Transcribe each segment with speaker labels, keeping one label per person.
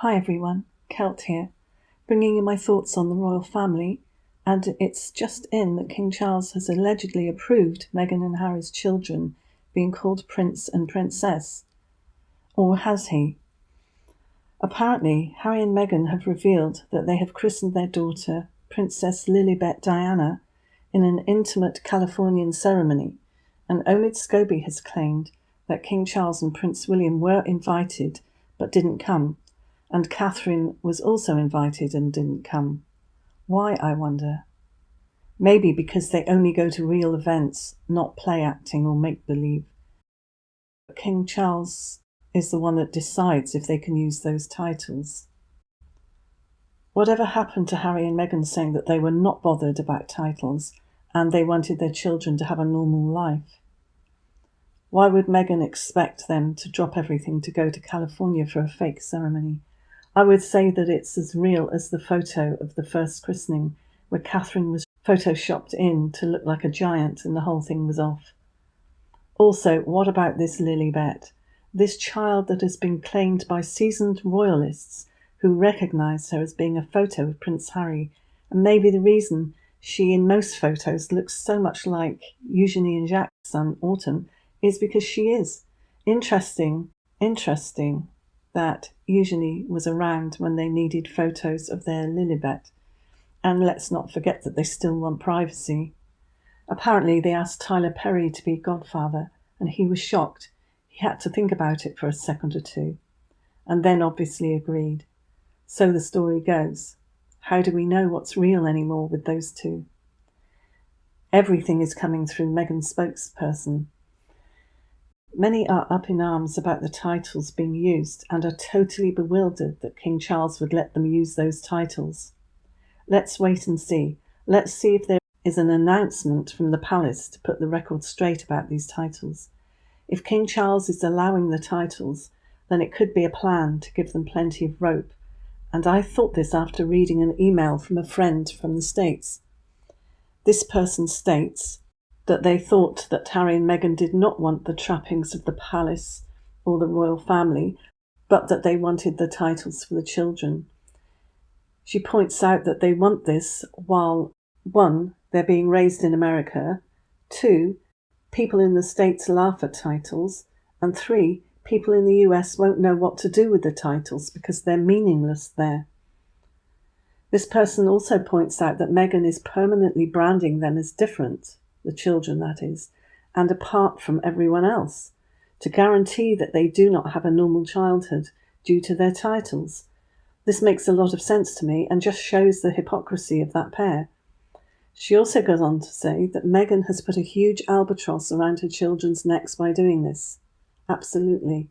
Speaker 1: Hi everyone, Kelt here, bringing you my thoughts on the royal family, and it's just in that King Charles has allegedly approved Meghan and Harry's children being called Prince and Princess. Or has he? Apparently, Harry and Meghan have revealed that they have christened their daughter Princess Lilibet Diana in an intimate Californian ceremony, and Omid Scobie has claimed that King Charles and Prince William were invited but didn't come, and Catherine was also invited and didn't come. Why, I wonder? Maybe because they only go to real events, not play acting or make-believe. King Charles is the one that decides if they can use those titles. Whatever happened to Harry and Meghan saying that they were not bothered about titles and they wanted their children to have a normal life? Why would Meghan expect them to drop everything to go to California for a fake ceremony? I would say that it's as real as the photo of the first christening, where Catherine was photoshopped in to look like a giant and the whole thing was off. Also, what about this Lilibet? This child that has been claimed by seasoned royalists who recognise her as being a photo of Prince Harry, and maybe the reason she in most photos looks so much like Eugenie and Jacques' son Autumn is because she is. Interesting that Eugenie was around when they needed photos of their Lilibet. And let's not forget that they still want privacy. Apparently they asked Tyler Perry to be godfather, and he was shocked. He had to think about it for a second or two, and then obviously agreed. So the story goes. How do we know what's real anymore with those two? Everything is coming through Meghan's spokesperson. Many are up in arms about the titles being used and are totally bewildered that King Charles would let them use those titles. Let's wait and see. Let's see if there is an announcement from the palace to put the record straight about these titles. If King Charles is allowing the titles, then it could be a plan to give them plenty of rope. And I thought this after reading an email from a friend from the States. This person states that they thought that Harry and Meghan did not want the trappings of the palace or the royal family, but that they wanted the titles for the children. She points out that they want this while, 1, they're being raised in America, 2, people in the States laugh at titles, and 3, people in the US won't know what to do with the titles because they're meaningless there. This person also points out that Meghan is permanently branding them as different, the children that is, and apart from everyone else, to guarantee that they do not have a normal childhood due to their titles. This makes a lot of sense to me and just shows the hypocrisy of that pair. She also goes on to say that Meghan has put a huge albatross around her children's necks by doing this. Absolutely.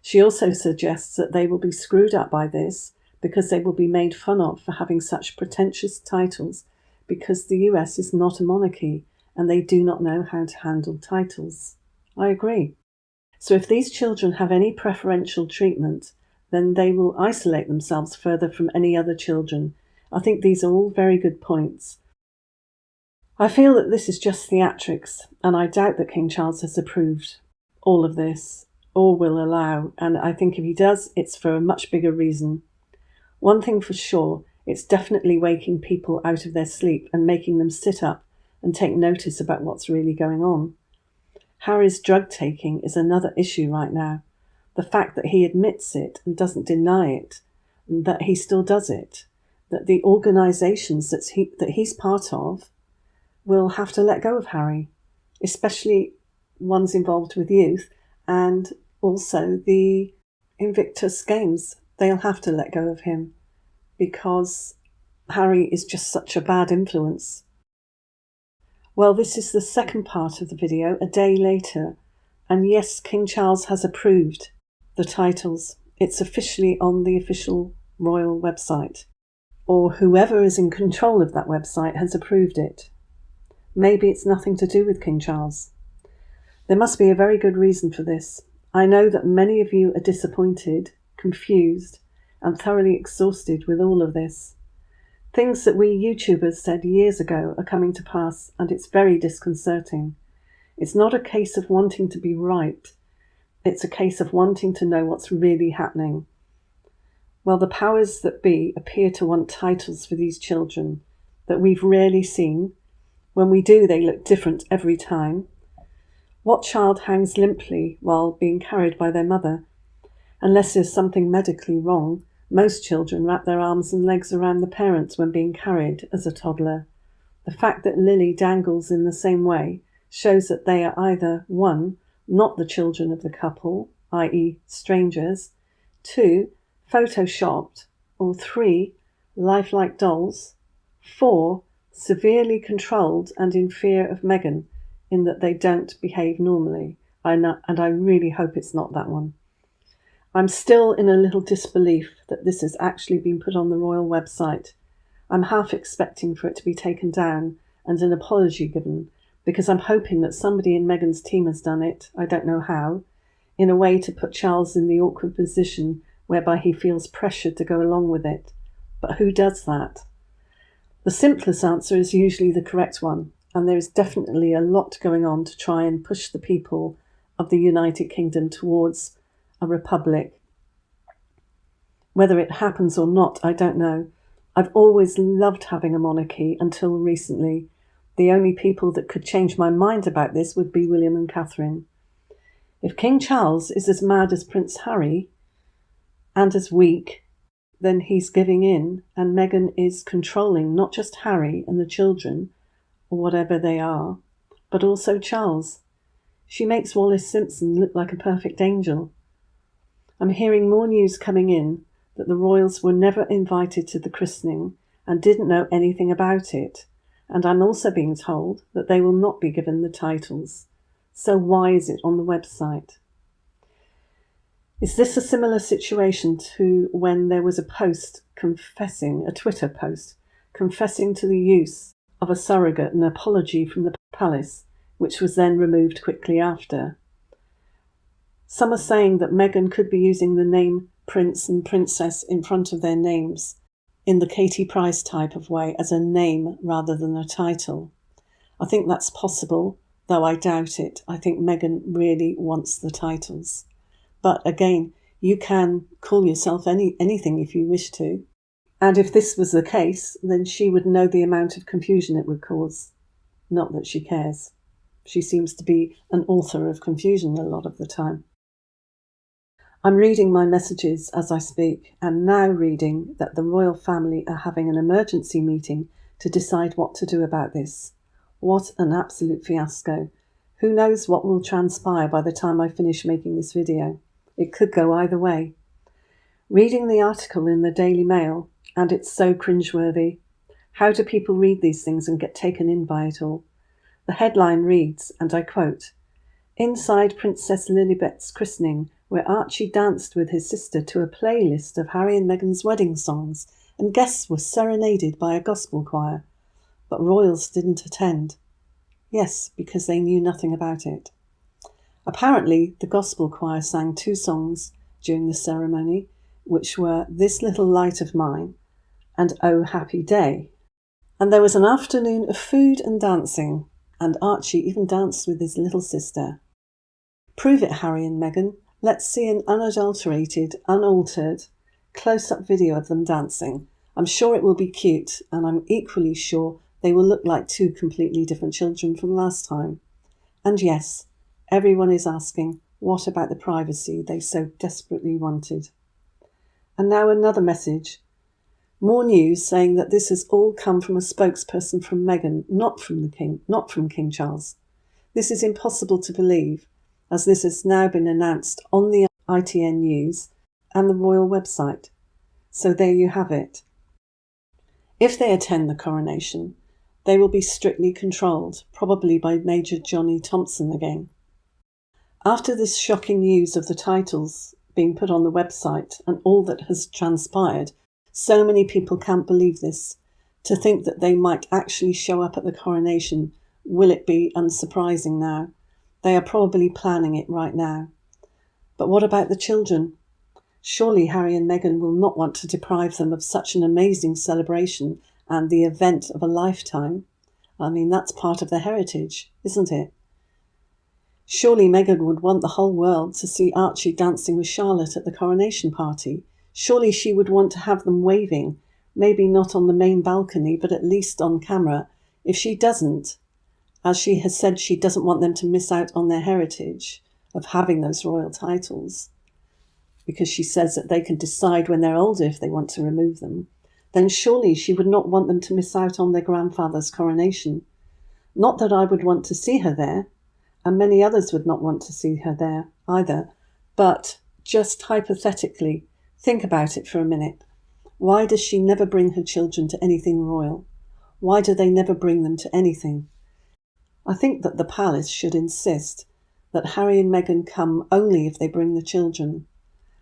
Speaker 1: She also suggests that they will be screwed up by this because they will be made fun of for having such pretentious titles because the US is not a monarchy and they do not know how to handle titles. I agree. So if these children have any preferential treatment, then they will isolate themselves further from any other children. I think these are all very good points. I feel that this is just theatrics, and I doubt that King Charles has approved all of this, or will allow, and I think if he does, it's for a much bigger reason. One thing for sure, it's definitely waking people out of their sleep and making them sit up and take notice about what's really going on. Harry's drug taking is another issue right now. The fact that he admits it and doesn't deny it, and that he still does it, that the organisations that he's part of will have to let go of Harry, especially ones involved with youth and also the Invictus Games. They'll have to let go of him because Harry is just such a bad influence. Well, this is the second part of the video, a day later, and yes, King Charles has approved the titles. It's officially on the official royal website, or whoever is in control of that website has approved it. Maybe it's nothing to do with King Charles. There must be a very good reason for this. I know that many of you are disappointed, confused, and thoroughly exhausted with all of this. Things that we YouTubers said years ago are coming to pass, and it's very disconcerting. It's not a case of wanting to be right. It's a case of wanting to know what's really happening. Well, the powers that be appear to want titles for these children that we've rarely seen. When we do, they look different every time. What child hangs limply while being carried by their mother? Unless there's something medically wrong, most children wrap their arms and legs around the parents when being carried as a toddler. The fact that Lily dangles in the same way shows that they are either 1. Not the children of the couple, i.e. strangers, 2. Photoshopped, or 3. Lifelike dolls, 4. Severely controlled and in fear of Meghan, in that they don't behave normally. And I really hope it's not that one. I'm still in a little disbelief that this has actually been put on the royal website. I'm half expecting for it to be taken down and an apology given, because I'm hoping that somebody in Meghan's team has done it, I don't know how, in a way to put Charles in the awkward position whereby he feels pressured to go along with it. But who does that? The simplest answer is usually the correct one, and there is definitely a lot going on to try and push the people of the United Kingdom towards a republic. Whether it happens or not, I don't know. I've always loved having a monarchy until recently. The only people that could change my mind about this would be William and Catherine. If King Charles is as mad as Prince Harry and as weak, then he's giving in, and Meghan is controlling not just Harry and the children, or whatever they are, but also Charles. She makes Wallis Simpson look like a perfect angel. I'm hearing more news coming in that the royals were never invited to the christening and didn't know anything about it, and I'm also being told that they will not be given the titles. So why is it on the website? Is this a similar situation to when there was a Twitter post, confessing to the use of a surrogate and apology from the palace, which was then removed quickly after? Some are saying that Meghan could be using the name Prince and Princess in front of their names, in the Katie Price type of way, as a name rather than a title. I think that's possible, though I doubt it. I think Meghan really wants the titles. But again, you can call yourself anything if you wish to. And if this was the case, then she would know the amount of confusion it would cause. Not that she cares. She seems to be an author of confusion a lot of the time. I'm reading my messages as I speak, and now reading that the royal family are having an emergency meeting to decide what to do about this. What an absolute fiasco. Who knows what will transpire by the time I finish making this video. It could go either way. Reading the article in the Daily Mail, and it's so cringeworthy. How do people read these things and get taken in by it all? The headline reads, and I quote, "Inside Princess Lilibet's christening, where Archie danced with his sister to a playlist of Harry and Meghan's wedding songs, and guests were serenaded by a gospel choir. But royals didn't attend. Yes, because they knew nothing about it. Apparently, the gospel choir sang 2 songs during the ceremony, which were This Little Light of Mine and Oh Happy Day. And there was an afternoon of food and dancing, and Archie even danced with his little sister. Prove it, Harry and Meghan. Let's see an unadulterated, unaltered, close-up video of them dancing. I'm sure it will be cute, and I'm equally sure they will look like 2 completely different children from last time. And yes, everyone is asking, what about the privacy they so desperately wanted?" And now another message. More news saying that this has all come from a spokesperson from Meghan, not from King Charles. This is impossible to believe, as this has now been announced on the ITN News and the royal website. So there you have it. If they attend the coronation, they will be strictly controlled, probably by Major Johnny Thompson again. After this shocking news of the titles being put on the website and all that has transpired, so many people can't believe this. To think that they might actually show up at the coronation, will it be unsurprising now? They are probably planning it right now. But what about the children? Surely Harry and Meghan will not want to deprive them of such an amazing celebration and the event of a lifetime. I mean, that's part of their heritage, isn't it? Surely Meghan would want the whole world to see Archie dancing with Charlotte at the coronation party. Surely she would want to have them waving, maybe not on the main balcony, but at least on camera. If she doesn't, as she has said, she doesn't want them to miss out on their heritage of having those royal titles, because she says that they can decide when they're older if they want to remove them, then surely she would not want them to miss out on their grandfather's coronation. Not that I would want to see her there, and many others would not want to see her there either, but just hypothetically, think about it for a minute. Why does she never bring her children to anything royal? Why do they never bring them to anything? I think that the palace should insist that Harry and Meghan come only if they bring the children.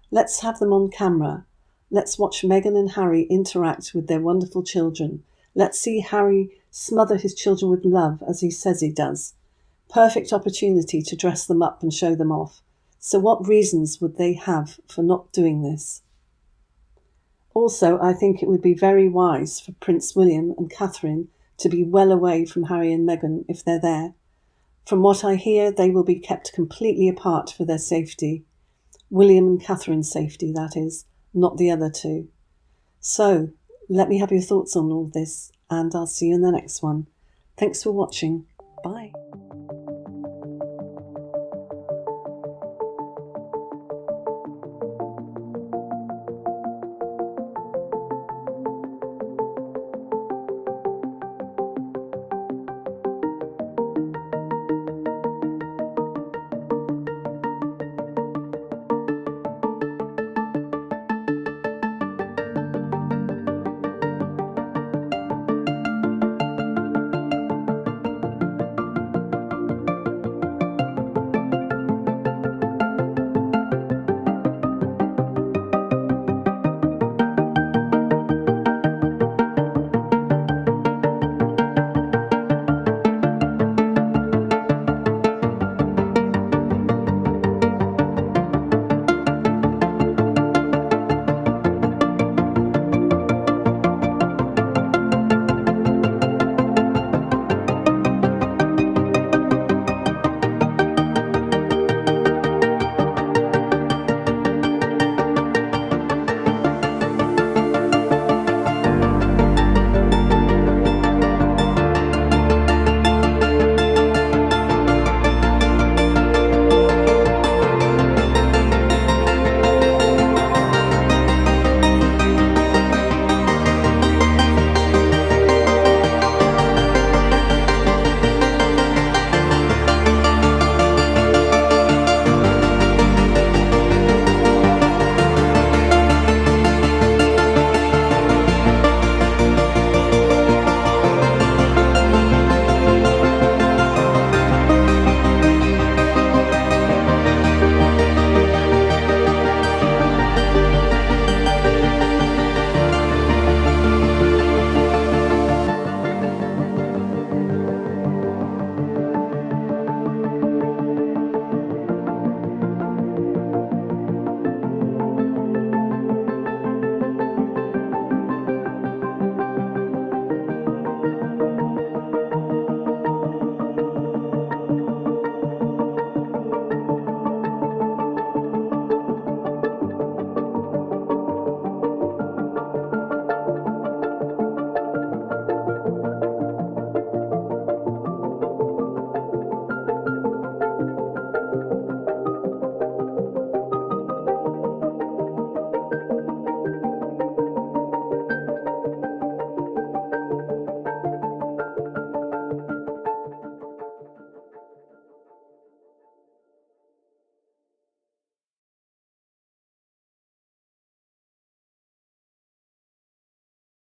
Speaker 1: Let's have them on camera. Let's watch Meghan and Harry interact with their wonderful children. Let's see Harry smother his children with love as he says he does. Perfect opportunity to dress them up and show them off. So what reasons would they have for not doing this? Also, I think it would be very wise for Prince William and Catherine to be well away from Harry and Meghan if they're there. From what I hear, they will be kept completely apart for their safety. William and Catherine's safety, that is, not the other two. So, let me have your thoughts on all this, and I'll see you in the next one. Thanks for watching. Bye.